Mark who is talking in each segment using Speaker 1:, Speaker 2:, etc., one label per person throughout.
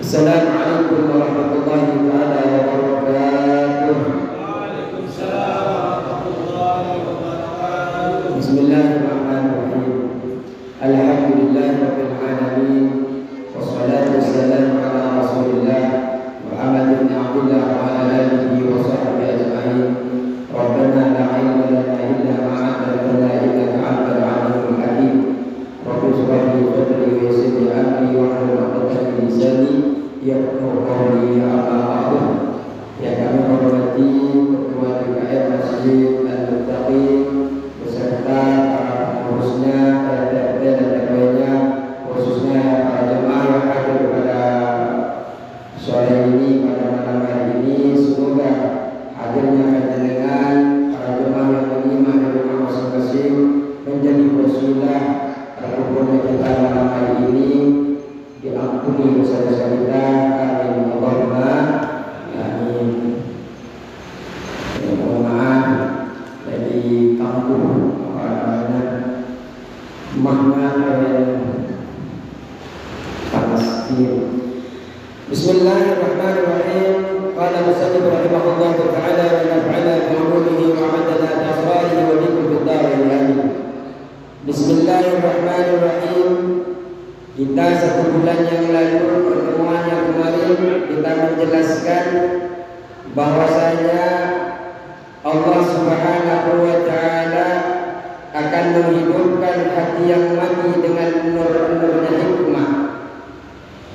Speaker 1: Assalamualaikum warahmatullahi wabarakatuh.
Speaker 2: Waalaikumsalam warahmatullahi wabarakatuh.
Speaker 1: Bismillahirrahmanirrahim. Alhamdulillahirabbil alamin. Wassalatu wassalamu ala Rasulillah Muhammad bin Abdullah wa ala alihi wa sahbihi ajma'in. Rabbana la ilma lana illa ma 'allamtana innaka antal 'alimul hakim. Rabbi shrah li sadri wa yassir li amri wahlul 'uqdatam min lisani yafqahu qawli. Amma ba'du. Yang kami hormati Ketua DPR Masjid Al-Muttaqin beserta para pengurusnya, RT dan RW-nya, khususnya para jemaah yang hadir pada sore ini, pada malam hari ini. Semoga hadirnya panjenengan para jemaah yang menyimak di rumah masing-masing menjadi wasilah terkumpulnya kita malam hari ini, diampuni dosa-dosa kita. Amin Allahumma amin. Mohon maaf dari kampung makna Palestina. Bismillahirrahmanirrahim. Qala musannif rahimahullah ta'ala wa nafa'ana bi ulumihi wa 'adana bi asrarihi wa bikum fid dharain amin. Bismillahirrahmanirrahim. Kita satu bulan yang lalu, pertemuan yang kemarin, kita menjelaskan bahwasanya Allah Subhanahu wa ta'ala akan menghidupkan hati yang mati dengan nur-nurnya hikmah,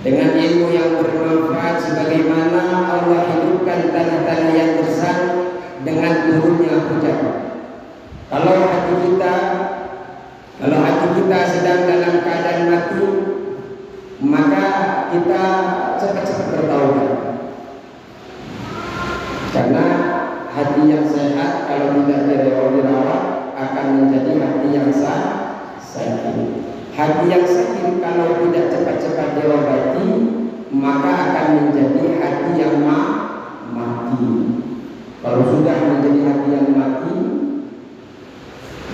Speaker 1: dengan ilmu yang bermanfaat, sebagaimana Allah hidupkan tanah-tanah yang gersang dengan turunnya hujan. Kalau hati kita sedang dalam keadaan mati, maka kita cepat-cepat bertaubat. Karena hati yang sehat kalau tidak dirawat akan menjadi hati yang sakit. Hati yang sakit kalau tidak cepat-cepat diobati maka akan menjadi hati yang mati. Kalau sudah menjadi hati yang mati,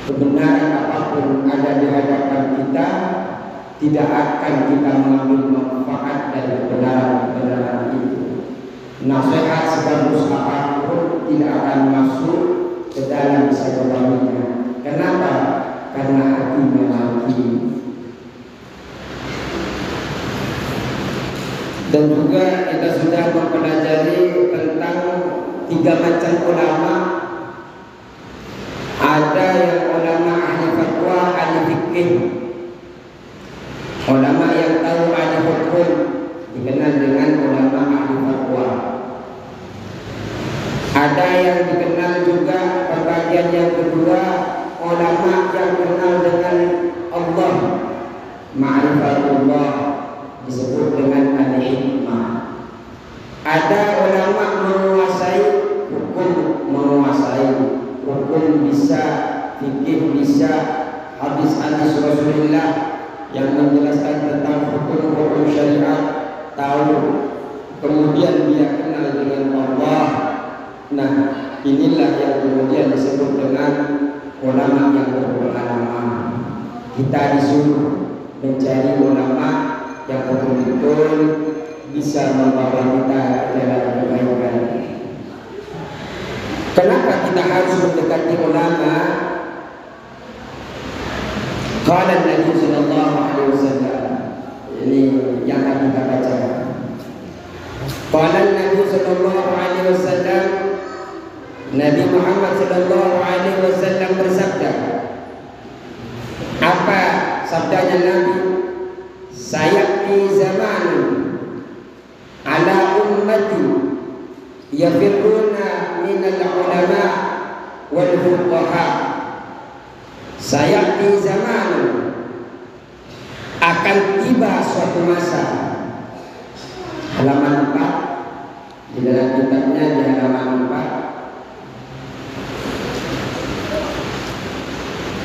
Speaker 1: kebenaran apapun ada di hadapan kita tidak akan kita mengambil manfaat dari kebenaran itu. Nasihat sebagus apapun tidak akan masuk ke dalam sayurannya. Kenapa? Karena hatinya mati. Dan juga kita sudah mempelajari tentang 3 macam ulama. Ada yang ulama ahli fatwa, ahli fikih, ulama yang tahu ahli hukum, dikenal dengan ulama ahli fatwa. Ada yang dikenal juga pembagian yang kedua, ulama yang kenal dengan Allah, ma'rifatullah, disebut dengan al-hikmah. Ada ulama menguasai hukum bisa, fikih bisa, hadis-hadis Rasulullah yang menjelaskan tentang hukum-hukum syariat tahu, kemudian dia kenal dengan Allah. Nah, inilah yang kemudian disebut dengan ulama yang berpengalaman. Kita disuruh mencari ulama yang betul-betul bisa membawa kita dalam kebaikan. Kenapa kita harus mendekati ulama? Qala Nabi sallallahu alaihi wasallam. Ini yang akan kita baca. Qala Nabi sallallahu alaihi wasallam, Nabi Muhammad sallallahu alaihi wasallam bersabda. Apa sabdanya Nabi? Sayati zamanun ala ummati yafirruna minal ulama wal fuqaha. Sayati zamanun, akan tiba suatu masa. Halaman 4 di dalam kitabnya, di halaman 4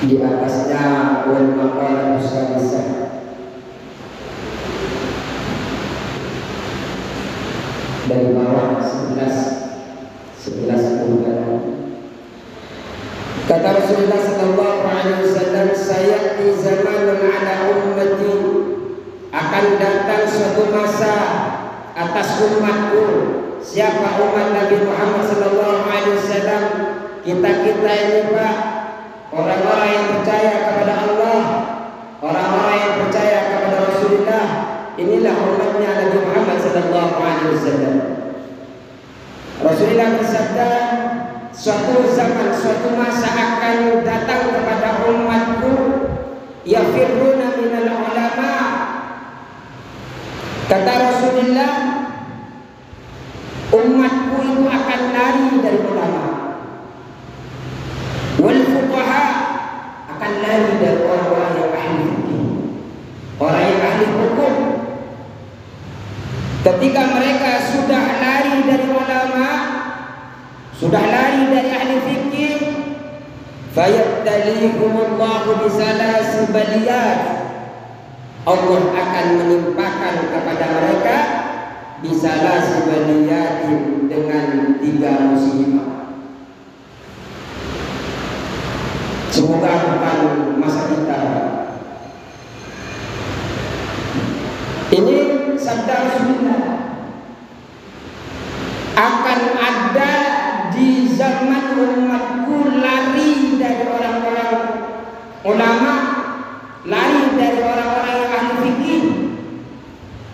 Speaker 1: di atasnya wal maqalah sadisah. Dari bawah 11 bulan. Kata Rasulullah sallallahu alaihi wasallam, sayati zamanun ala ummati, akan datang suatu masa atas umatku. Siapa umat Nabi Muhammad sallallahu alaihi wasallam? Kita-kita ini Pak, orang-orang yang percaya kepada Allah, orang-orang yang percaya kepada Rasulullah. Inilah umatnya Nabi Muhammad sallallahu alaihi wasallam. Rasulullah bersabda, suatu zaman, suatu masa akan datang kepada umatku yafirruna minal ulama. Kata Rasulullah, umatku itu akan lari dari ulama. Wal fuqaha, akan lari dari orang-orang yang ahli fikih, orang yang ahli hukum. Ketika mereka sudah lari dari ulama, sudah lari dari ahli fikih, fayabtalihumullahu bisalasi baliyat, Allah akan menimpakan kepada mereka bisalasi baliyatin, dengan 3 musibah. Semoga bukan masa kita. Ini sabda Rasulullah. Akan ada di zaman umatku lari dari orang-orang ulama, lari dari orang-orang yang ahli fikih.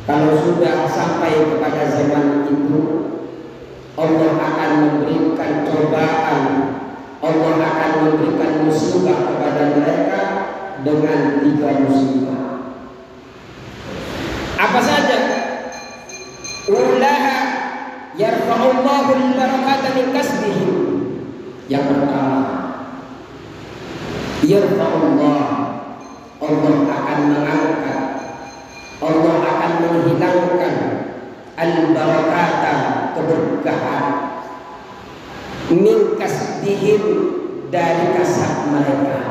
Speaker 1: Kalau sudah sampai kepada zaman itu, Allah akan memberikan cobaan, Allah akan memberikan musibah kepada mereka dengan 3 musibah. Apa saja? Ulaha yarfa'ullahu al-barakata min kasbihim. Yang pertama, yarfa'ullah, Allah akan mengangkat, Allah akan menghilangkan al-barakata, keberkahan, min kasbihim, dari kasab mereka,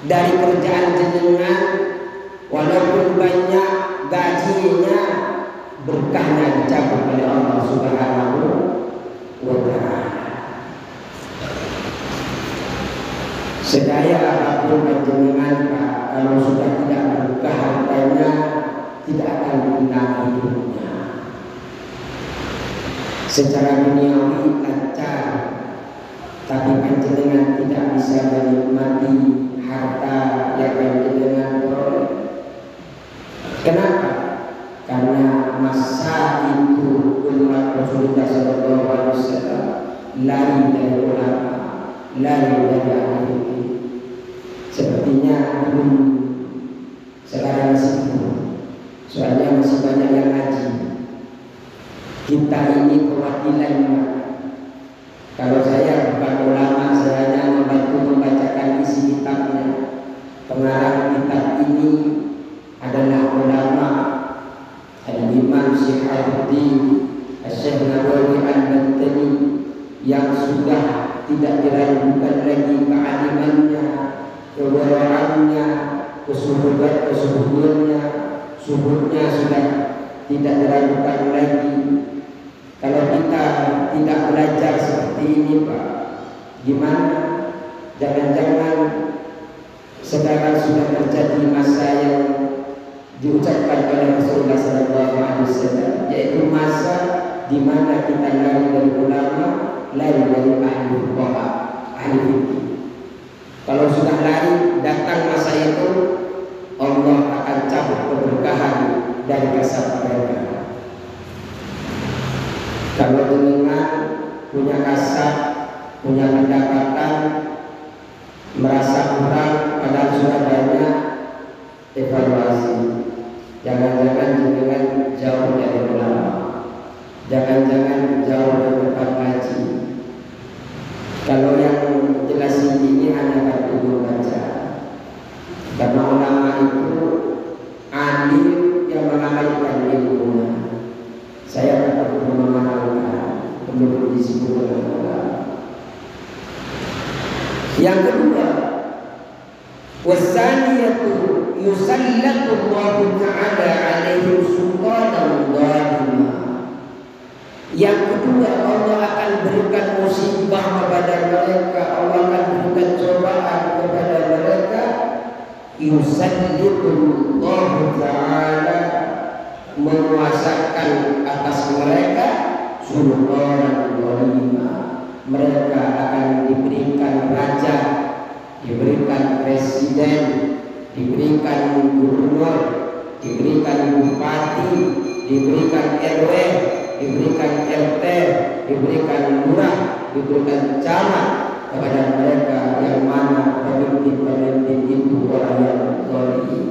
Speaker 1: dari kerjaan jenengan. Walaupun banyak gajinya, berkahnya dicabut oleh Allah Subhanahu wa ta'ala. Sedaya apapun jenengan Pak, kalau sudah tidak berkah hartanya, tidak akan enak hidupnya. Secara duniawi lancar, tapi panjenengan tidak bisa menikmati harta yang panjenengan peroleh. Kenapa? Karena masa itu umat Rasulullah SAW lari dari ulama, lari dari ahli fikih. Sepertinya belum sekarang sibuk, soalnya masih banyak yang ngaji. Kita ini perwakilan. Kalau saya bukan ulama, saya hanya membantu membacakan isi kitabnya. Pengarang kitab ini adalah ulama Al-Imam Syihabuddin Asy-Syaikh Nawawi Al-Bantani, yang sudah tidak diragukan lagi kealimannya, kewaraannya, kesuburannya, subuhnya sudah tidak diragukan lagi. Kalau kita tidak belajar seperti ini Pak, gimana? Jangan-jangan sekarang sudah terjadi masa yang diucapkan oleh Rasulullah SAW, yaitu masa di mana kita lari dari ulama, lari dari ahli fuqaha, ahli fikih. Kalau sudah lari, datang masa itu, Allah akan cabut keberkahan dari kasab mereka. Kalau dengan punya kasab, punya pendapatan, merasa kurang padahal sudah banyak, evaluasi. Jangan-jangan dengan jauh dari ulama, jangan-jangan jauh dari tempat ngaji. Kalau yang jelas ini hanya kartu baca, karena ulama itu alim yang mengamalkan ilmunya. Saya tetap belum mengamalkan, belum disebut oleh ulama. Yang kedua, wasaniyatu yusallatu Allahu ta'ala alaihim sultanan dhalima. Yang kedua, Allah akan berikan musibah kepada mereka, Allah akan berikan cobaan kepada mereka. Yusallitu Allahu ta'ala menguasakan atas mereka sultanan ghalima. Mereka akan diberikan raja, diberikan presiden, diberikan gubernur, diberikan bupati, diberikan RW, diberikan RT, diberikan lurah, diberikan camat kepada mereka yang mana pemimpin-pemimpin itu orang yang zalim.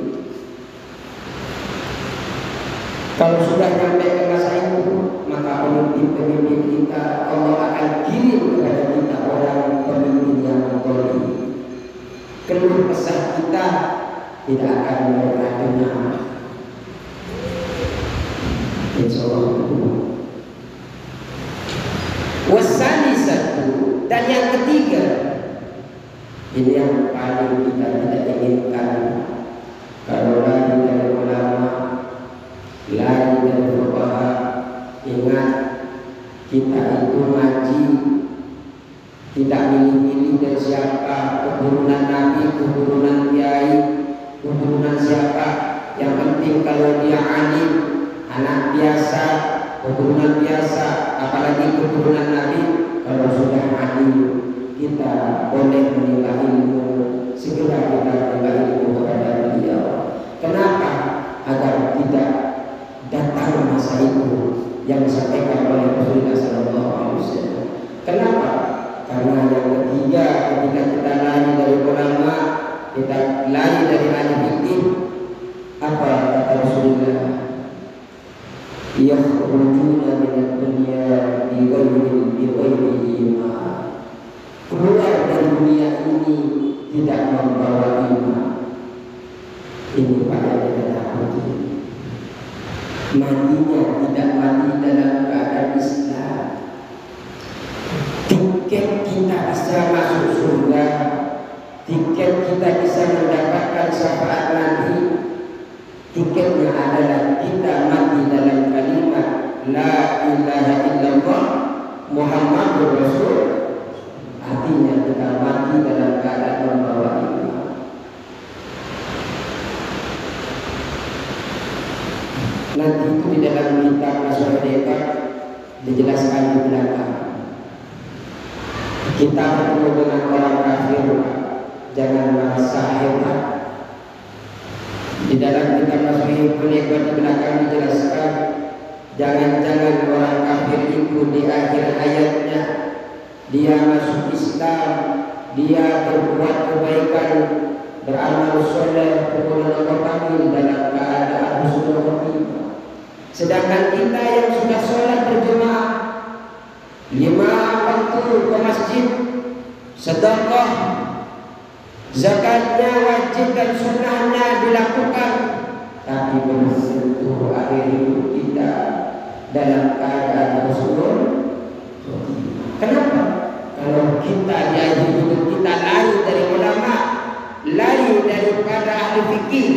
Speaker 1: Kalau sudah sampai ke masa itu, maka pemimpin-pemimpin kita Allah akan kirim kepada kita orang pemimpin yang zalim. Keluh kesah kita tidak akan mereka dengar. Insyaallah. Wasani satu, dan yang ketiga, ini yang paling kita tidak inginkan. Kalau lari dari ulama, lari dari fuqaha, ingat kita itu ngaji tidak milih-milih dari siapa, keturunan Nabi, keturunan Kiai, keturunan siapa. Yang penting kalau dia alim, anak biasa, keturunan biasa, apalagi keturunan Nabi, kalau sudah alim kita boleh menimba ilmu, segera kita menimba ilmu kepada beliau. Kenapa? Agar tidak datang masa itu yang disampaikan oleh Rasulullah SAW. Kenapa? Karena yang ketiga, ketika kita lari dari ulama, kita lari dari ahli fikih, apa kata Rasulullah? Yakhrujuna minad dunya bi ghairi iman. Keluar dari dunia ini tidak membawa iman. Ini pada kita takuti. Matinya tidak mati dalam keadaan Islam. Tiket kita bisa masuk surga, tiket kita bisa mendapatkan syafaat Nabi, tiketnya adalah kita mati dalam kalimat La ilaha illallah Muhammadur Rasul. Artinya kita mati dalam keadaan membawa iman. Nanti itu di dalam kitab As-Sadiqah dijelaskan di belakang. Kita bertemu dengan orang kafir, jangan merasa hebat. Di dalam kitab As-Sadiqah di belakang dijelaskan, jangan-jangan orang kafir itu di akhir hayatnya dia masuk Islam, dia berbuat kebaikan, beramal soleh, kemudian Allah panggil dalam keadaan husnul khotimah. Sedangkan kita yang sudah sholat berjemaah 5 waktu ke masjid, sedekah, zakatnya wajib dan sunnahnya dilakukan, tapi belum tentu akhir hidup kita dalam keadaan husnul khotimah. Kenapa? Kalau kita di akhir hidup kita lari dari ulama, lari daripada ahli fikih,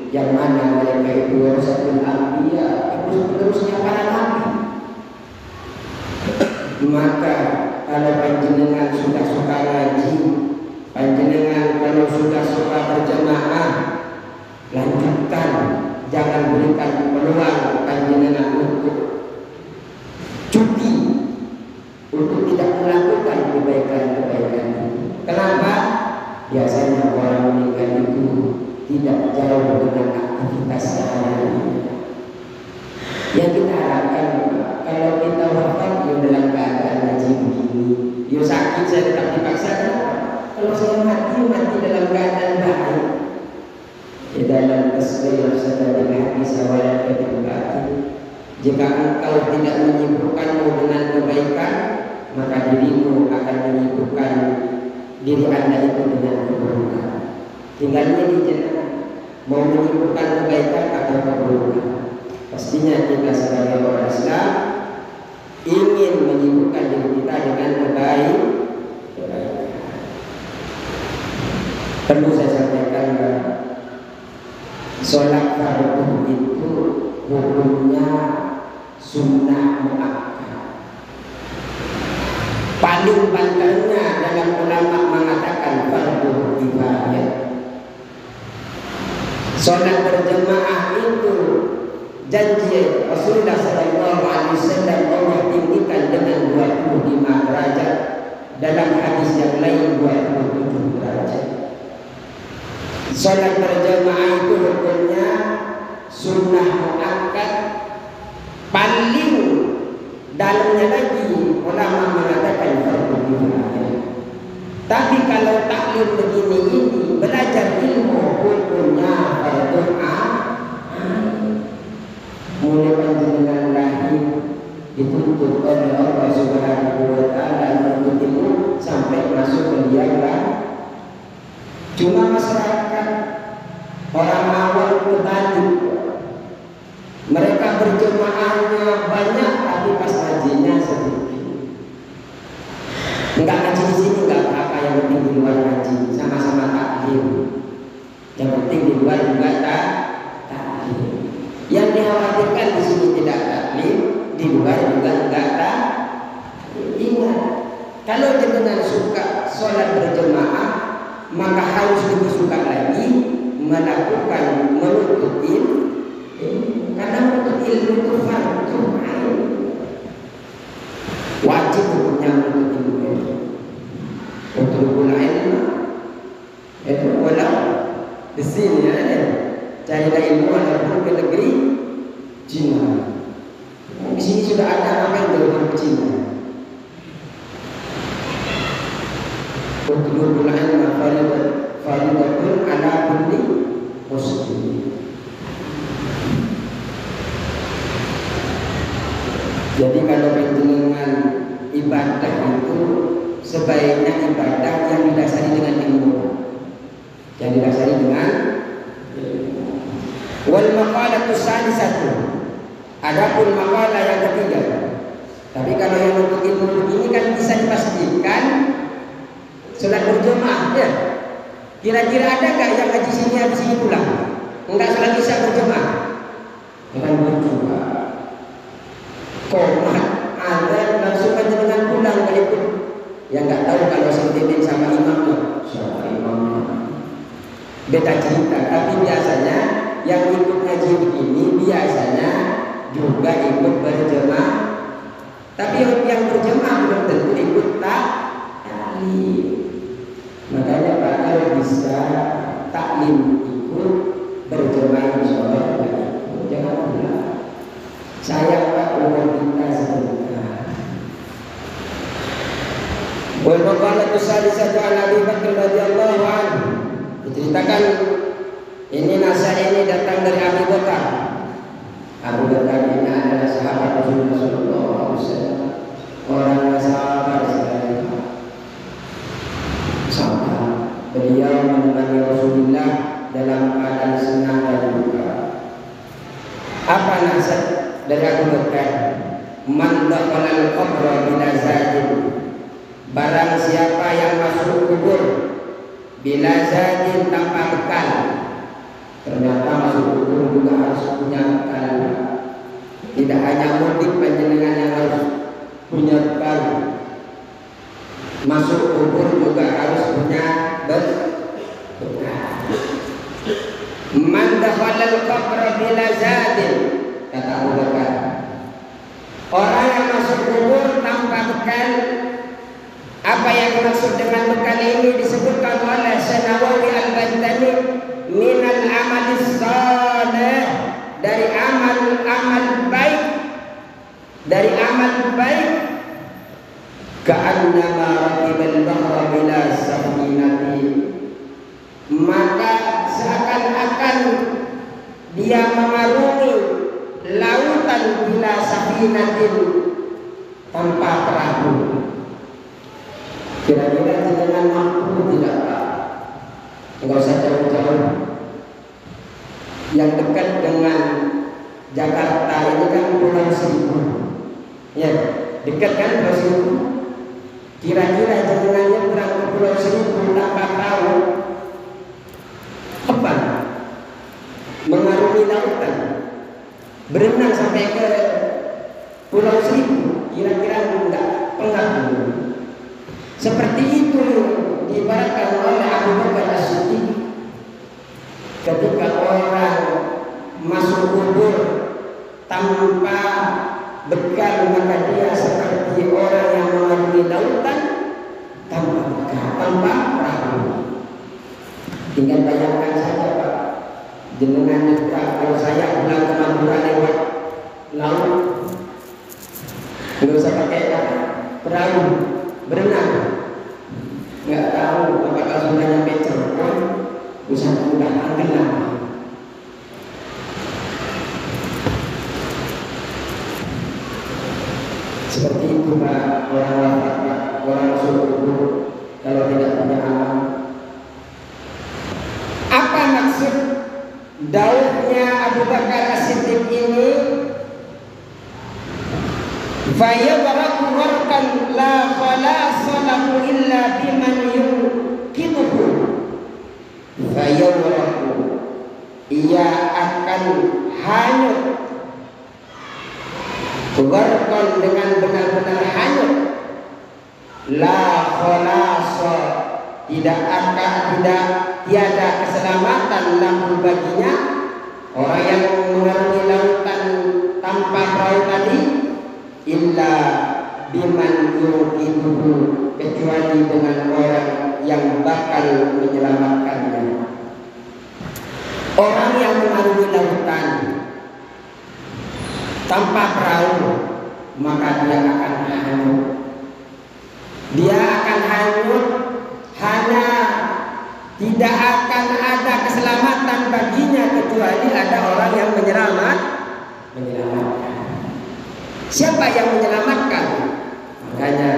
Speaker 1: yang mana mereka itu warasatul anbiya, terus-terusnya para nabi. Maka kalau panjenengan sudah suka ngaji, panjenengan kalau sudah suka berjamaah, lanjutkan, jangan berikan peluang panjenengan untuk cuti, untuk tidak melakukan kebaikan-kebaikan itu. Kenapa? Biasanya orang meninggal itu tidak jauh dengan aktivitas sehari-hari. Yang kita harapkan kalau kita wafat ya dalam keadaan ngaji begini, ya sakit saya tetap dipaksa. Kalau saya mati dalam keadaan baik. Di dalam tasbih sadar hati sawalan kebenaran. Jika engkau tidak menyibukkanmu dengan kebaikan, maka dirimu akan menyibukkan diri anda itu dengan keburukan. Tinggalnya di jenazah, mau menyibukkan kebaikan atau keburukan. Pastinya kita sebagai orang Islam ingin menyibukkan diri kita dengan kebaikan. Perlu saya sampaikan bahwa sholat fardu itu hukumnya sunnah muakkad. Paling banternya dalam ulama mengatakan fardu kifayah. Sholat berjamaah itu janji Rasulullah SAW Allah tinggikan dengan 25 derajat, dalam hadis yang lain 27 derajat. Salat berjamaah itu hukumnya sunnah muakkad, paling dalamnya lagi ulama mengatakan fardu kifayah. Tapi kalau taklim begini ini belajar ilmu hukumnya fardu ain. Mulai panjenengan lahir dituntut oleh Allah Subhanahu wa taala menuntut ilmu sampai masuk ke liang lahat. Cuma masyarakat orang awam itu tadi mereka berjemaahnya banyak tapi pas ngajinya sedikit. Enggak ngaji di sini enggak apa-apa, yang penting di luar ngaji sama-sama taklim. Yang penting di luar juga taklim. Yang dikhawatirkan di sini tidak taklim, di luar juga enggak taklim. Ingat, kalau jenengan suka sholat berjemaah, maka harus lebih suka lagi melakukan menuntut ilmu. Karena menuntut ilmu itu fardu ain, wajib hukumnya menuntut ilmu. Untuk ilmu itu walau di sini ya, carilah ilmu walaupun ke negeri Cina. Di sini sudah ada apa yang dari Cina. Untuk ilmu faridatun ala kulli muslim. Jadi kalau dengan ibadah itu sebaiknya ibadah yang didasari dengan ilmu, yang didasari dengan wal maqalatu salisatu. Adapun maqalah yang ketiga. Tapi kalau yang untuk ilmu ini kan bisa dipastikan sholat berjemaah ya. Kira-kira ada nggak yang ngaji sini habis ini pulang? Enggak sholat isya berjemaah. Bukan berjemaah. Komat ada langsung aja dengan pulang ke itu. Yang nggak tahu kalau sentimen sama imamnya. Siapa imamnya? Beda cerita. Tapi biasanya yang ikut ngaji begini biasanya juga ikut berjemaah. Tapi yang berjemaah belum tentu ikut taklim. Makanya Pak, kalau bisa taklim ikut, berjemaah sholat ikut, jangan pulang. Sayang Pak, umur kita sebentar. Wal maqalatu salisatu an Abi Bakar radhiyallahu anhu. Diceritakan ini nasihat ini datang dari Abu Bakar. Abu Bakar ini adalah sahabat Rasulullah sallallahu alaihi wasallam. Orang sahabat sekali. Beliau menemani Rasulullah dalam keadaan senang dan duka. Apa nasihat dari Abu Bakar? Man dakhala al-qabra bila zadin. Barang siapa yang masuk kubur bila zadin tanpa bekal. Ternyata masuk kubur juga harus punya bekal. Tidak hanya mudik panjenengan yang harus punya bekal. Masuk kubur juga harus punya bekal. Man dakhala al-qabra bila zadin, kata Abu Bakar, orang yang masuk kubur tanpa bekal. Apa yang dimaksud dengan bekal ini disebutkan oleh Nawawi Al-Bantani min al-amal salih, dari amal baik, dari amal baik. Ka'annama raqibal bahra bila safinati, maka seakan-akan dia mengarungi lautan bila safinatin, tanpa perahu. Kira-kira dengan mampu tidak Pak? Enggak usah jauh-jauh. Yang dekat dengan Jakarta ini kan Pulau Seribu. Ya, dekat kan Pulau Seribu. Kira-kira jalanannya kurang ke Pulau Seribu tanpa perahu, apa? Mengarungi lautan, berenang sampai ke Pulau Seribu, kira-kira enggak pengaruh. Seperti itu diibaratkan oleh Abu Bakar As-Siddiq ketika orang masuk kubur tanpa bekal, maka dia seperti orang yang melalui lautan tanpa bekal, tanpa perahu. Tinggal bayangkan saja Pak, jenengan kalau saya pulang ke Madura lewat laut, nggak usah pakai perahu, berenang, nggak tahu apakah sudah nyampe Cirebon, usaha udah tenggelam. Seperti itu Pak, orang wafat Pak, orang suruh kalau tidak punya amal. Apa maksud daunnya Abu Bakar As-Siddiq ini? Fayabraku warqan la khalasa lahu illa biman yuqiduhu. Fayabraku, ia akan hanyut, warqan dengan benar-benar hanyut, la khalasa, tiada keselamatan lahu baginya, orang yang mengarungi lautan tanpa perahu tadi, illa biman yuqiduhu, kecuali dengan orang yang bakal menyelamatkannya. Orang yang mengarungi lautan tanpa perahu, maka dia akan hanyut. Dia akan hanyut, hanya tidak akan ada keselamatan baginya kecuali ada orang yang menyelamatkan. Siapa yang menyelamatkan? Makanya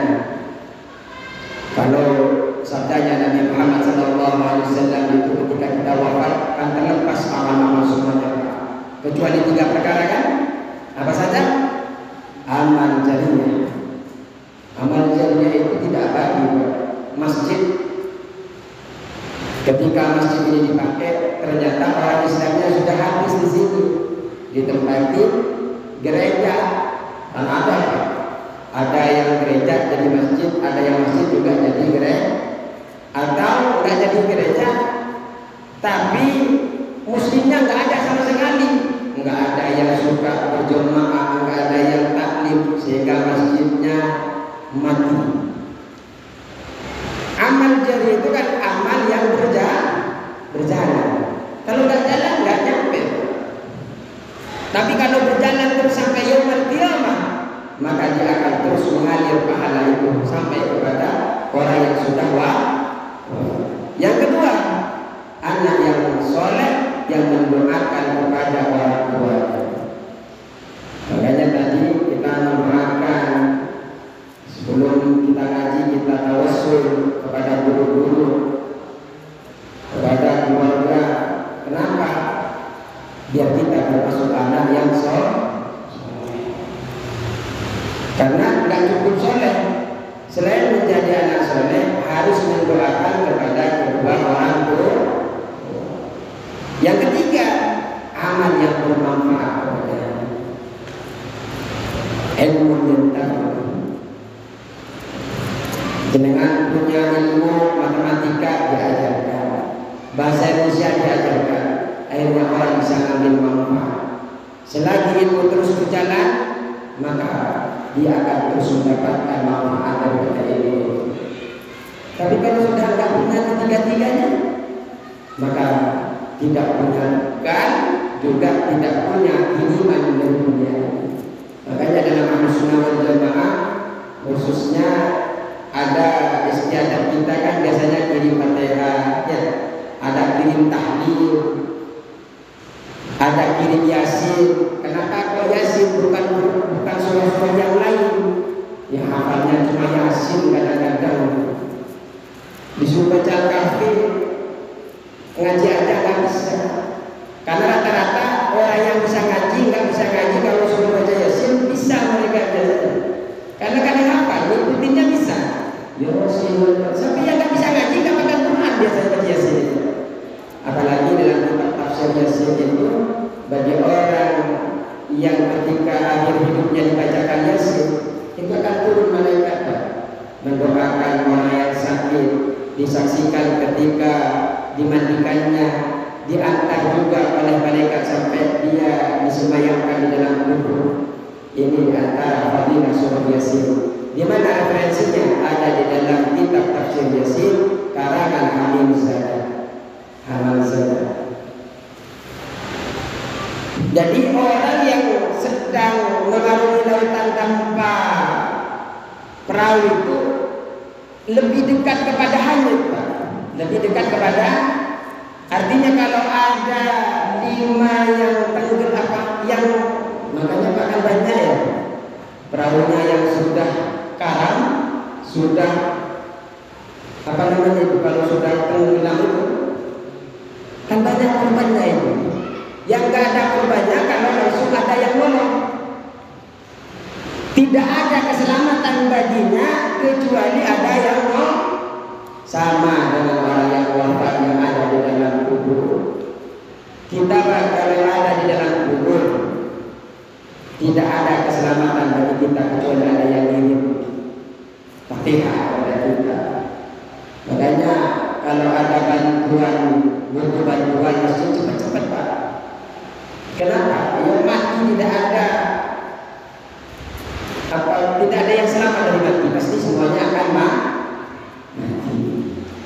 Speaker 1: kalau sabdanya Nabi Muhammad SAW itu ketika kita wafat akan terlepas amal-amal semuanya, kecuali 3 perkara kan? Apa saja? Amal jariah. Amal jariah itu tidak bagi masjid. Ketika masjid ini dipakai, ternyata orang Islamnya sudah habis di sini, ditempati gereja. Dan ada yang gereja jadi masjid, ada yang masjid juga jadi gereja, atau nggak jadi gereja, tapi muslimnya nggak ada sama sekali, nggak ada yang suka berjamaah, nggak ada yang taklim, sehingga masjidnya mati. Amal jari itu kan amal yang berjalan. Kalau nggak jalan nggak nyampe. Tapi kalau berjalan terus sampai yaumul qiyamah, maka dia akan terus mengalir pahala itu sampai kepada orang yang sudah wafat. Yang kedua, anak yang soleh yang mendoakan kepada orang tua. Makanya tadi kita mendoakan sebelum kita ngaji, kita tawassul kepada guru-guru, kepada keluarga. Kenapa? Biar kita termasuk anak yang soleh. Karena nggak cukup soleh, selain menjadi anak soleh harus mendoakan kepada kedua orang tua. Yang ketiga, amal yang bermanfaat kepada ilmu yang tahu. Jenengan punya ilmu matematika diajarkan, bahasa Indonesia diajarkan, akhirnya orang bisa ngambil manfaat. Selagi ilmu terus berjalan, maka dia akan terus mendapatkan manfaat daripada ilmu. Tapi kalau sudah tidak punya ketiga-tiganya, maka tidak punya kan, juga tidak punya kiriman dari dunia. Makanya dalam Ahlussunnah wal Jamaah khususnya ada istiadat kita kan biasanya kirim Fatihah, ya, ada kirim tahlil, ada kirim Yasin. Kenapa kok Yasin bukan surah-surah yang lain? Ya hafalnya cuma Yasin, kadang-kadang disuruh baca Al-Kahfi, ngaji aja nggak bisa. Karena rata-rata orang yang bisa ngaji nggak bisa ngaji kalau suruh baca Yasin bisa mereka biasanya. Karena kadang hafal, ngikutinnya bisa. Ya Rasulullah. Tapi yang nggak bisa ngaji nggak makan Quran biasanya baca Yasin itu. Apalagi dalam kitab tafsir Yasin itu bagi orang yang ketika akhir hidupnya dibacakan Yasin, itu akan turun malaikat mendoakan orang yang sakit, disaksikan ketika dimandikannya, diantar juga oleh malaikat sampai dia disemayamkan di dalam kubur. Ini antara fadilah surah Yasin. Di mana referensinya ada di dalam kitab tafsir Yasin karangan Hamid Zada. Jadi orang yang sedang mengarungi lautan tanpa perahu itu lebih dekat kepada hanyut, Pak. Lebih dekat kepada, artinya kalau ada 5 yang tenggelam yang makanya Pak kan banyak ya perahunya yang sudah karam, sudah apa namanya itu kalau sudah tenggelam itu kan banyak korbannya itu. Yang nggak ada korbannya kalau langsung ada yang nolong. Tidak ada keselamatan baginya kecuali ada yang nolong. Sama dengan orang yang wafat yang ada di dalam kubur. Kita kalau ada di dalam kubur tidak ada keselamatan bagi kita kecuali ada yang ngirim Fatihah kepada kita. Makanya kalau ada bantuan, butuh bantuan mesti cepat-cepat, Pak. Kenapa? Yang mati tidak ada tidak ada yang selamat dari mati, pasti semuanya akan mati.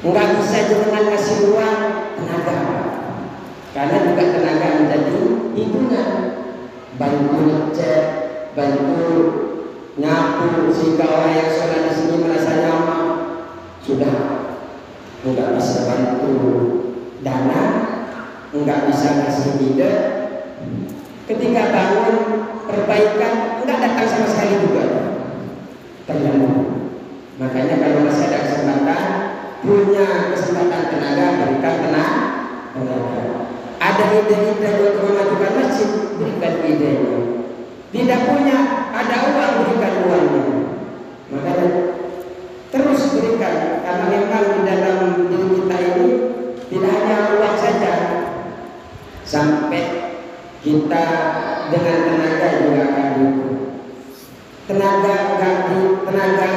Speaker 1: Enggak bisa jangan ngasih uang tenaga, karena juga tenaga menjadi hitungan. Bantu ngecat, bantu nyapu sehingga orang yang sholat di sini merasa nyaman. Sudah enggak bisa bantu dana, enggak bisa ngasih ide. Ketika bangun perbaikan enggak datang sama sekali juga. Terlalu. Makanya kalau masih ada kesempatan, punya kesempatan tenaga, berikan tenaga. Ada ide-ide untuk memajukan masjid, berikan idenya. Tidak punya, ada uang, berikan uangnya. Makanya terus berikan, karena memang di dalam diri kita ini tidak hanya uang saja, sampai kita dengan tenaga juga akan gitu. Tenaga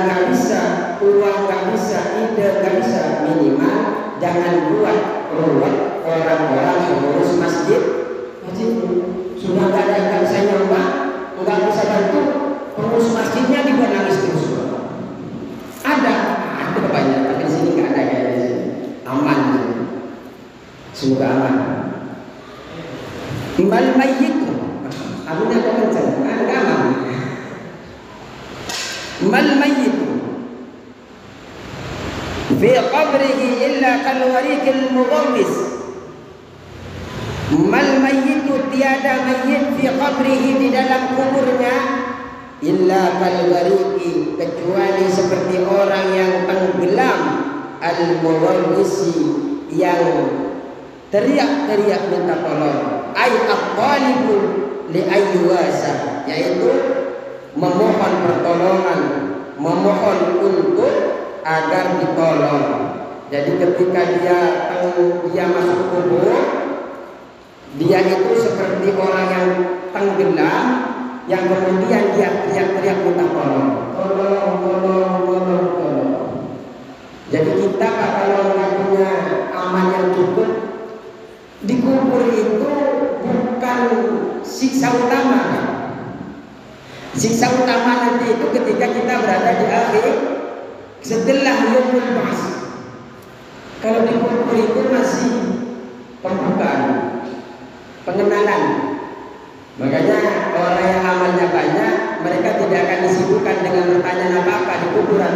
Speaker 1: nggak bisa, uang nggak bisa, ide nggak bisa, minimal jangan buat ruwet orang-orang pengurus masjid. Sudah nggak ada yang nggak bisa nyoba, nggak bisa bantu, pengurus masjidnya dibuat nangis terus. Ada kebanyakan di sini nggak ada kayak di sini. Aman, semoga aman. Mal mayyit, abunya kemenceng, enggak aman. Mal mayyit fi qabrihi illa kal warikil mughawwis. Mal mayyit, tiada mayyit fi qabrihi, di dalam kuburnya, illa kal wariki, kecuali seperti orang yang tenggelam, al mughawwisi, yang teriak-teriak minta tolong, ay aqalibu li ayyuasa, yaitu memohon pertolongan, memohon untuk agar ditolong. Jadi ketika dia masuk kubur, dia itu seperti orang yang tenggelam, yang kemudian dia teriak-teriak minta tolong. Jadi kita kalau nggak punya aman yang cukup, di kubur itu bukan siksa utama. Siksa utama nanti itu ketika kita berada di akhir, setelah yaumul ba'ts. Kalau di kubur itu masih pembukaan, pengenalan. Makanya orang yang amalnya banyak, mereka tidak akan disibukkan dengan bertanya apa-apa di kuburan.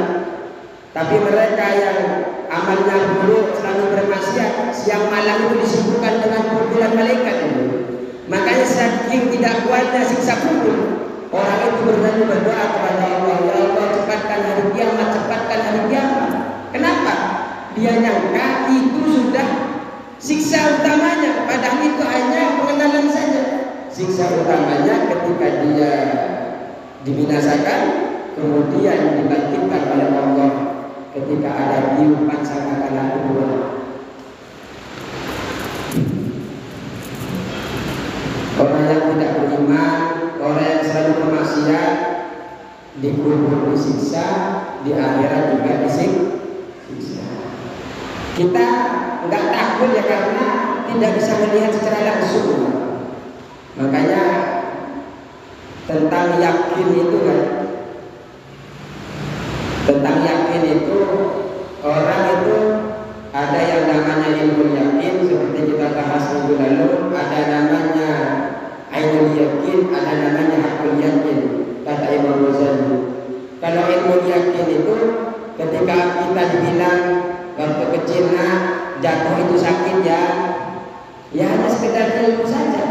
Speaker 1: Tapi mereka yang amalnya buruk, selalu bermaksiat, siang malam itu disibukkan dengan kumpulan malaikat itu. Makanya saking tidak kuatnya siksa kubur, orang itu berdoa kepada Allah, ya Allah cepatkan hari kiamat, cepatkan hari kiamat. Kenapa? Dia nyangka itu sudah siksa utamanya, padahal itu hanya pengenalan saja. Siksa utamanya ketika dia dibinasakan, kemudian dibangkitkan oleh Allah ketika ada tiupan sangkakala kedua. Orang yang tidak beriman, orang yang selalu bermaksiat, dikubur disiksa, di akhirat juga disiksa. Kita nggak takut ya, karena tidak bisa melihat secara langsung. Makanya tentang yakin itu kan, tentang yakin itu orang itu ada yang namanya ilmu yakin seperti kita bahas minggu lalu, ada namanya ainul yakin, ada namanya hakul yakin kata Imam Ghazali. Kalau ilmu yakin itu ketika kita dibilang waktu kecil jatuh itu sakit ya hanya sekedar ilmu saja,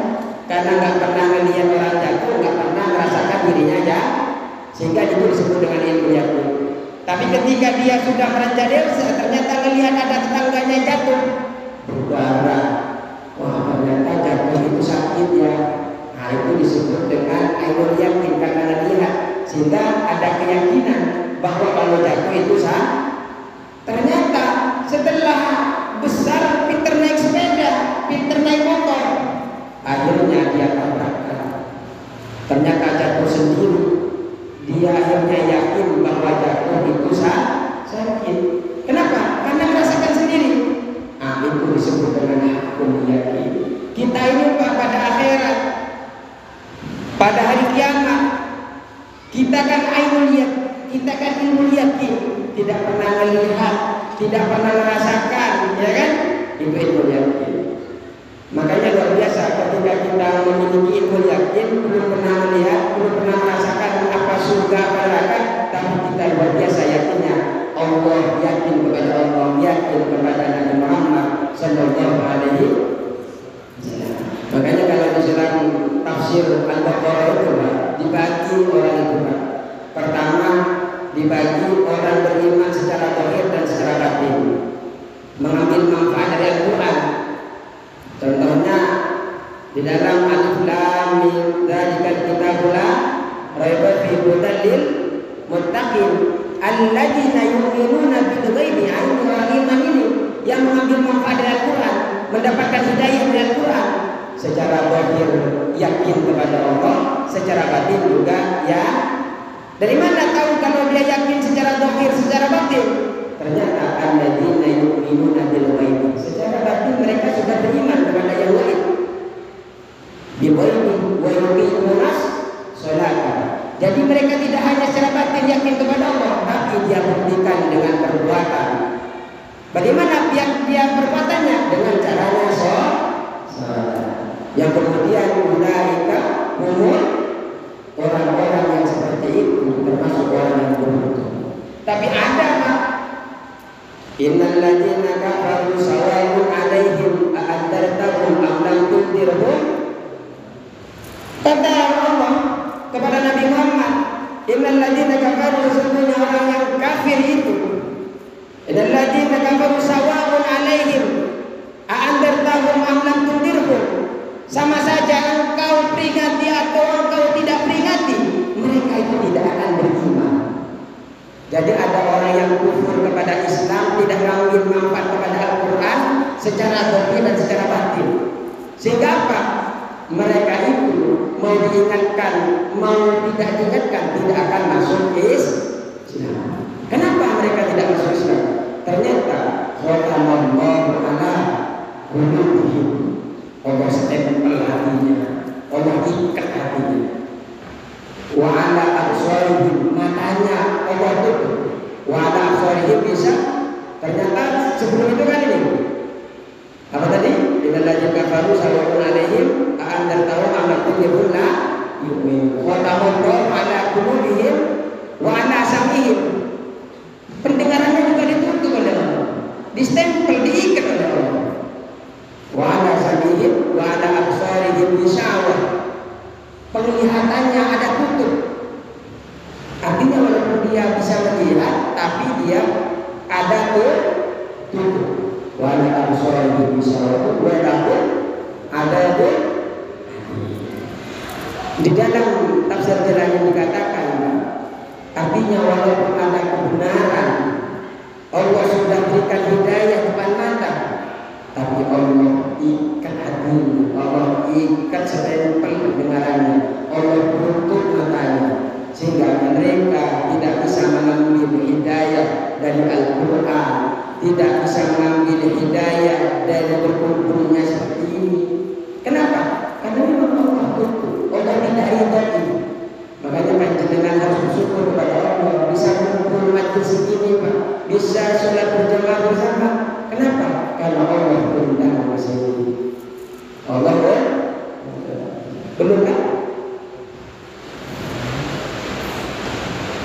Speaker 1: karena nggak pernah melihat orang jatuh, nggak pernah merasakan dirinya ya, sehingga itu disebut dengan ilmu yakin. Tapi ketika dia sudah beranjak dewasa, ternyata melihat ada tetangganya jatuh, berdarah, wah ternyata jatuh itu sakit ya. Nah itu disebut dengan ainul yakin, karena lihat, sehingga ada keyakinan bahwa kalau jatuh itu sah. Ternyata setelah besar pinter naik sepeda, pinter naik motor, akhirnya dia tabrakan, ternyata jatuh sendiri. Dia akhirnya yakin bahwa jatuh itu sakit. Kenapa? Karena merasakan sendiri. Nah itu disebut dengan hakul yakin. Kita ini pada akhirat, pada hari kiamat, kita kan ainul yakin, kita kan ilmu yakin, tidak pernah melihat, tidak pernah merasakan, ya kan? Itu ilmu yakin. Makanya luar biasa ketika kita memiliki ilmu yakin, belum pernah melihat, belum pernah merasakan apa surga, apa neraka, tapi kita luar biasa yakinnya. Allah, yakin kepada Allah, yakin kepada Nabi Muhammad sallallahu alaihi wasallam. Makanya kalau di dalam tafsir Al-Baqarah itu dibagi orang itu. Pertama dibagi orang beriman secara zahir dan secara batin, mengambil manfaat dari Al-Quran. Contohnya di dalam Alif Lam Mim dzalikal kitabul la raiba fihi hudan lil muttaqin alladzina yu'minuna bil ghaibi. Iman ini yang mengambil manfaat dari Al-Quran, mendapatkan hidayah dari Al-Quran, secara zahir yakin kepada Allah, secara batin juga ya. Dari mana tahu kalau dia yakin secara zahir, secara batin? Ternyata alladzina yu'minuna bil ghaibi, secara batin mereka sudah beriman kepada yang gaib. Bil ghaibi wa yuqimuna sholata. Jadi mereka tidak hanya secara batin yakin kepada Allah, tapi dia buktikan dengan perbuatan. Bagaimana dia perbuatannya? Dengan caranya salat. Yang kemudian ulaika umur orang-orang yang seperti itu termasuk orang yang beruntung. Tapi ada innal ladzina kafaru sawa'un 'alaihim a'andartahum am lam tundirhum. Kata Allah kepada Nabi Muhammad, innal ladzina kafaru, sesungguhnya orang yang kafir itu, innal ladzina kafaru sawa'un 'alaihim a'andartahum am lam tundirhum. Sama saja engkau peringati atau engkau tidak peringati, mereka itu tidak akan beriman. Jadi ada orang yang kufur kepada Islam, tidak mengambil manfaat kepada Al-Quran secara zahir dan secara batin. Sehingga apa? Mereka itu mau diingatkan, mau tidak diingatkan, tidak akan masuk Islam. Kenapa mereka tidak masuk Islam? Ternyata khatamallahu ala qulubihim. Allah stempel hatinya, Allah ikat hatinya. Wa ala absarihim, matanya Allah tutup. Wa ala absarihim bisa. Ternyata sebelum itu kan ini apa tadi? Innal ladzina kafaru sawa'un 'alaihim a'andartahum am lam tundirhum la yu'minun. Wa tamallahu ala qulubihim wa ala sam'ihim. Pendengarannya juga ditutup oleh Allah, distempel, diikat oleh Allah. Wa ala sam'ihim wa ala absarihim ghishawah. Penglihatannya ada tutup. Artinya walaupun dia bisa melihat, tapi dia ada tutup. Wa ala absarihim ghishawah wa lahum adabun. Di dalam tafsir yang dikatakan, artinya walaupun ada kebenaran, Allah sudah berikan hidayah depan mata, tapi Allah ikat hatinya, Allah ikat stempel pendengarannya, Allah tutup matanya, sehingga mereka tidak bisa mengambil hidayah dari Al-Quran, tidak bisa mengambil hidayah dari berkumpulnya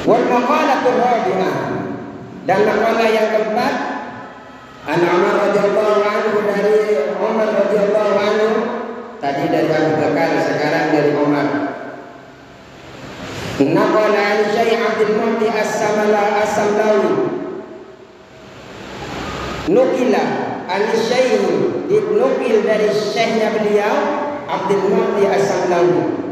Speaker 1: Wal maqalatur rabi'ah, dan maqalah yang keempat, an Umar radhiyallahu anhu, dari Umar radhiyallahu anhu, tadi dari Abu Bakar, sekarang dari Umar. Naqala an Syekh Abdul Muhti As-Samlawi, nukila an Syekh, dinukil dari syekhnya beliau Abdul Muhti As-Samlawi.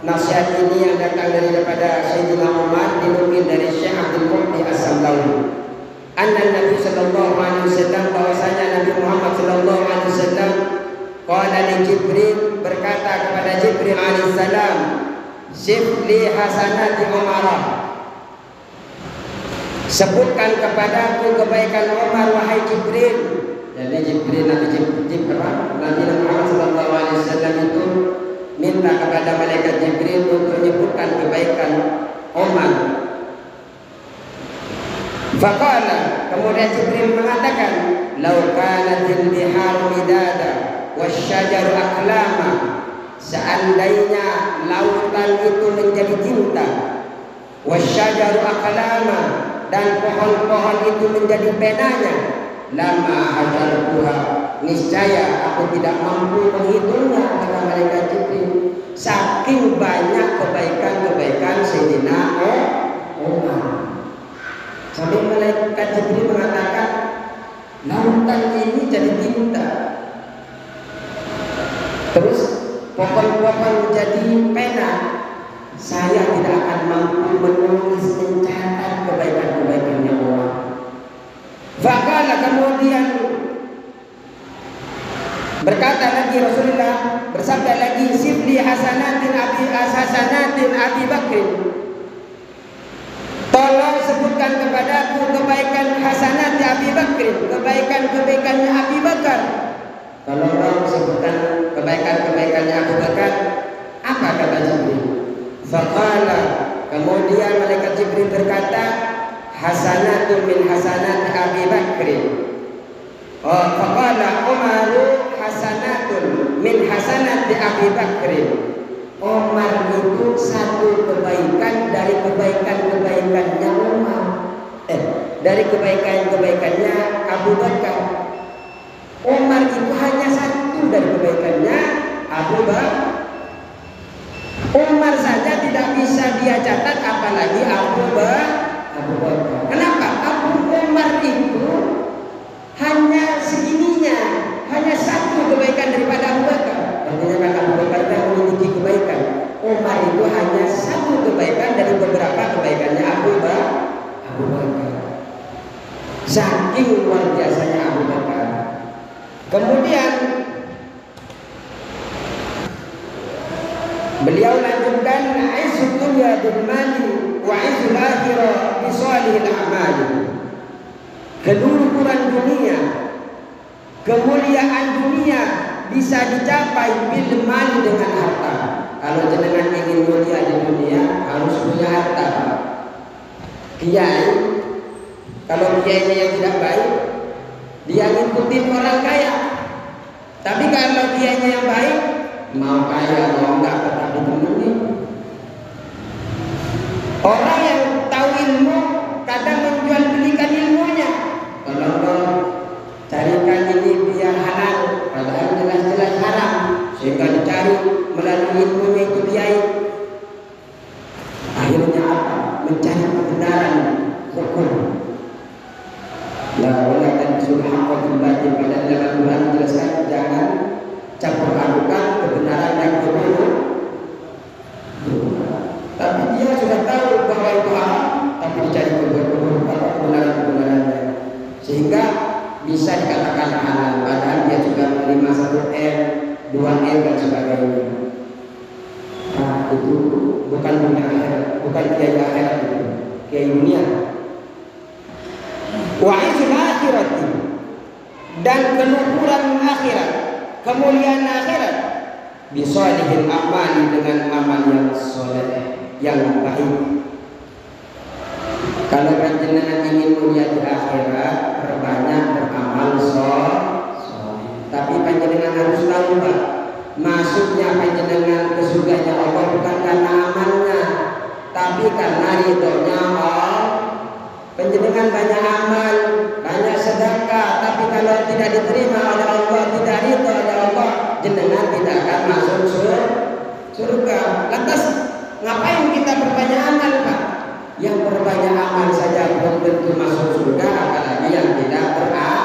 Speaker 1: Nasihat ini yang datang daripada Sayyidina Umar dinukil dari Syekh Abdul Muhti As-Samlawi. Anna Nabi sallallahu alaihi wasallam, bahwasanya Nabi Muhammad sallallahu alaihi wasallam, qala li Jibril, berkata kepada Jibril alaihi salam, sifli hasanati Umar, sebutkan kepadaku kebaikan Umar wahai Jibril. Jadi Jibril, Nabi Muhammad sallallahu alaihi wasallam itu minta kepada malaikat Jibril untuk menyebutkan kebaikan Umar. Faqala, kemudian Jibril mengatakan, lau kanatil bihar midada wasyajaru aklama, seandainya lautan itu menjadi tinta, wasyajaru aklama, dan pohon-pohon itu menjadi penanya, lama hajartuha, niscaya aku tidak mampu menghitungnya, kata malaikat Jibril. Saking banyak kebaikan-kebaikan Sayyidina Umar, sampai malaikat Jibril mengatakan, lautan ini jadi tinta, terus pohon-pohon jadi pena, saya tidak akan mampu menulis, mencatat kebaikan-kebaikannya Umar. Faqala, kemudian berkata lagi Rasulullah, bersabda lagi, sifli hasanatin Abi Bakr, tolong sebutkan kepadaku kebaikan hasanat Abi Bakr, kebaikan-kebaikannya Abi Bakar. Tolong sebutkan kebaikan-kebaikannya Abu Bakar. Apa kata Jibril? Faqala, kemudian malaikat Jibril berkata, hasanatun min hasanat Abi Bakr. Faqala Umaru hasanatun min hasanat Abi Bakr. Umar itu satu kebaikan dari kebaikan-kebaikannya Umar, dari kebaikan-kebaikannya Abu Bakar. Umar itu hanya satu dari kebaikannya Abu Bakar. Umar saja tidak bisa dia catat, apalagi Abu Bakar. Kenapa? Umar itu hanya segininya, hanya satu kebaikan daripada Abu Bakar. Artinya kan Abu Bakar yang memiliki kebaikan, Umar itu hanya satu kebaikan dari beberapa kebaikannya Abu Bakar. Saking luar biasanya Abu Bakar. Kemudian beliau lanjutkan, aisyud dunya bil mali wa aisyul akhirah bi shalihil a'mal. Keluhuran dunia, kemuliaan dunia bisa dicapai bil mali, dengan harta. Kalau jenengan ingin mulia di dunia harus punya harta. Kiai, kalau kiainya yang tidak baik, dia ngikutin orang kaya. Tapi kalau kiainya yang baik, mau kaya mau enggak tetap ditemenin. Orang yang tahu ilmu kadang menjual belikan ilmunya. Tolong carikan ini biar halal, padahal jelas-jelas haram, sehingga dicari melalui ilmunya itu kiai. Akhirnya apa? Mencari kebenaran hukum. La wala tansul haqqal batil, padahal dalam Quran dijelaskan jangan campur adukan kebenaran dan kebohongan. Tapi dia sudah tahu bahwa itu haram, tapi dicari kebenaran-kebenarannya, sehingga bisa dikatakan halal, padahal dia juga menerima 1 M, 2 M dan sebagainya. Nah, itu bukan dunia akhirat, bukan kiai akhirat, itu kiai dunia. Wa'izul akhirat, dan keluhuran akhirat, kemuliaan akhirat, bisolihil amali, dengan amal yang soleh, yang baik. Kalau panjenengan ingin mulia di akhirat, perbanyak beramal soleh. Tapi panjenengan harus tahu, Pak, masuknya panjenengan ke surganya Allah bukan karena tapi karena ridhonya Allah. Penjenengan banyak amal, banyak sedekah, tapi kalau tidak diterima oleh Allah, tidak ridho oleh Allah, jenengan tidak akan masuk surga. Lantas ngapain kita berbanyak amal, Pak? Yang berbanyak amal saja belum tentu masuk surga, apalagi yang tidak beramal.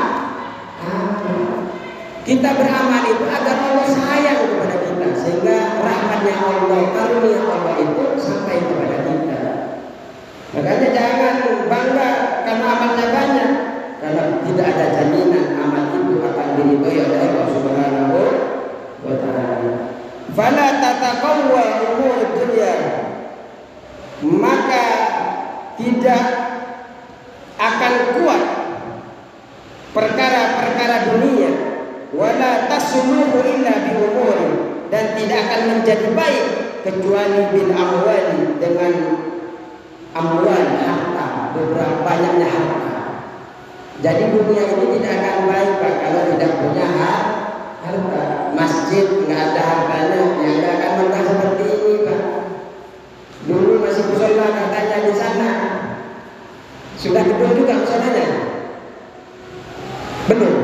Speaker 1: Kita beramal itu agar Allah sayang kepada kita, sehingga rahmatnya Allah, karunia Allah itu sampai kepada kita. Makanya jangan bangga karena amalnya banyak, karena tidak ada jaminan amal itu akan diridhoi oleh Allah Subhanahu wa ta'ala. Fala tataqawwa umur dunya, maka tidak akan kuat perkara-perkara dunia, wala tasluhu illa bi umuri, dan tidak akan menjadi baik kecuali bil amwali, dengan amwal, harta, beberapa banyaknya harta. Jadi dunia ini tidak akan baik, Pak, kalau tidak punya harta. Masjid nggak ada hartanya, ya nggak akan megah seperti ini, Pak. Dulu masih musola katanya di sana, sudah gedung juga musolanya? Belum.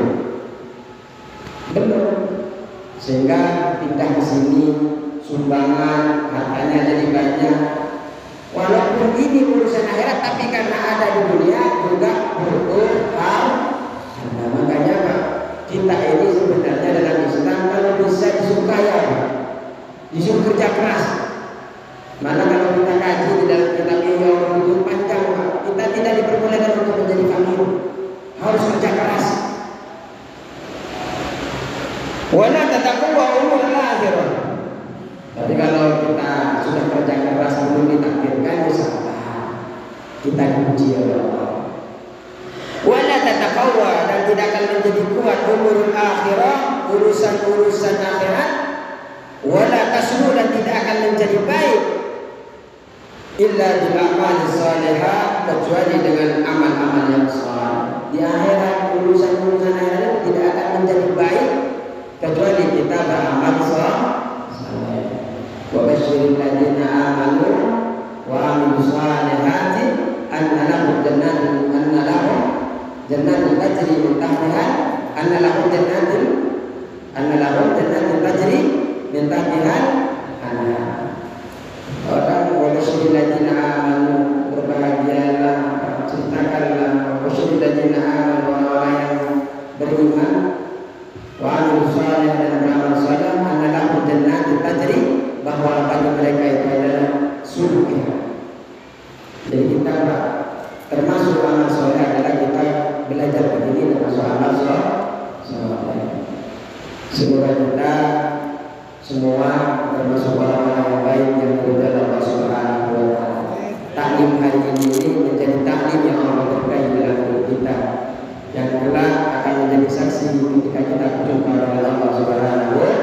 Speaker 1: Sehingga pindah ke sini, sumbangan hartanya jadi banyak. Walaupun ini urusan akhirat, tapi karena ada di dunia juga butuh harta. Makanya Pak, kita ini sebenarnya dalam Islam kalau bisa disukai, Pak, disuruh kerja keras. Malah kalau kita kaji di dalam kitab ini orang hidup panjang, Pak, kita tidak diperbolehkan untuk menjadi fakir, harus kerja keras. Wala tataqwa umur akhirah. Tapi kalau kita sudah kerja keras belum ditakdirkan, sabar, kita dipuji oleh Allah. Wala tataqwa, dan tidak akan menjadi kuat umur akhirah, urusan-urusan akhirat. Wala taslu, dan tidak akan menjadi baik illa bil a'mal salihah, kecuali dengan amal-amal yang saleh. Di akhirat urusan-urusan akhirat tidak akan menjadi baik kecuali kita beramal saleh. Wa basyiril ladzina amanu wa amilus salihati anna lahum jannatun tajri min tahtiha anna lahum jannatun tajri min tahtiha anhar. Orang wa basyiril ladzina amanu, berbahagialah, ceritakanlah wa basyiril ladzina amanu, orang yang beriman, wa amilus salih, dan beramal saleh, anna lahum jannatun tajri, bahwa bagi mereka itu adalah surga. Jadi kita, Pak, termasuk amal soleh adalah kita belajar begini, termasuk amal soleh. Semoga kita semua termasuk orang-orang yang baik yang berdoa Allah Subhanahu wa ta'ala. Taklim hari ini menjadi taklim yang Allah berkahi dalam hidup kita, yang kelak akan menjadi saksi ketika kita berjumpa dengan Allah Subhanahu wa ta'ala.